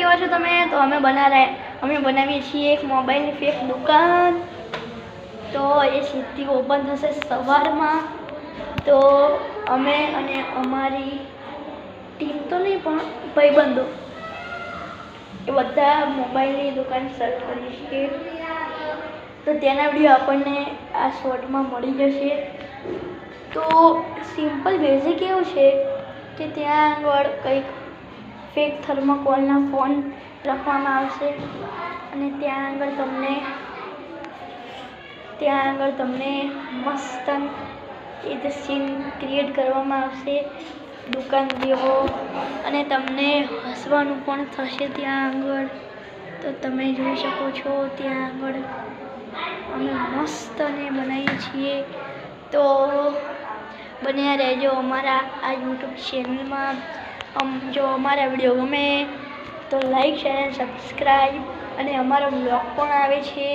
કેવા છો તમે? તો અમે બનાવીએ છીએ એક મોબાઈલની ફેક દુકાન. તો એ સીધી ઓપન થશે સવારમાં. તો અમે અને અમારી ટીમ તો નહીં પણ ભાઈબંધો એ બધા મોબાઈલની દુકાન સર્ચ કરી છે. તો તેના વિડીયો આપણને આ શોર્ટમાં મળી જશે. તો સિમ્પલ બેઝિક એવું છે કે ત્યાં આગળ કંઈક ફેક થર્મોકોલના ફોન રાખવામાં આવશે અને ત્યાં આગળ તમને મસ્ત એ સીન ક્રિએટ કરવામાં આવશે દુકાન જેવો, અને તમને હસવાનું પણ થશે ત્યાં આગળ. તો તમે જોઈ શકો છો ત્યાં આગળ અમે મસ્ત અને બનાવીએ છીએ. તો બન્યા રહેજો અમારા આ યુટ્યુબ ચેનલમાં. જો અમારા વિડીયો ગમે તો લાઈક શેર અને સબસ્ક્રાઈબ. અને અમારો બ્લોગ પણ આવે છે,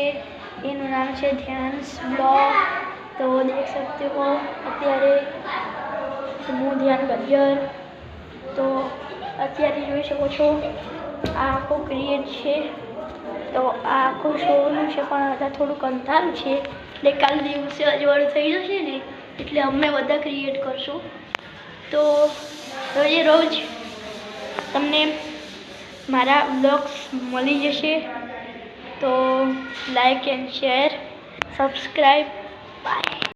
એનું નામ છે ધ્યાન્સ બ્લોગ. તો દેખ સકતે હો અત્યારે હું ધ્યાન ગજ્જર. તો અત્યારે જોઈ શકો છો આ આખું ક્રિએટ છે. તો આ આખું શોનું છે પણ અત્યારે થોડુંક અંધારું છે, એટલે કાલ દિવસે અજવાળું થઈ જશે ને એટલે અમે બધા ક્રિએટ કરશું. તો રોજે રોજ તમને મારા બ્લોગ્સ મળી જશે. તો like and share subscribe. By.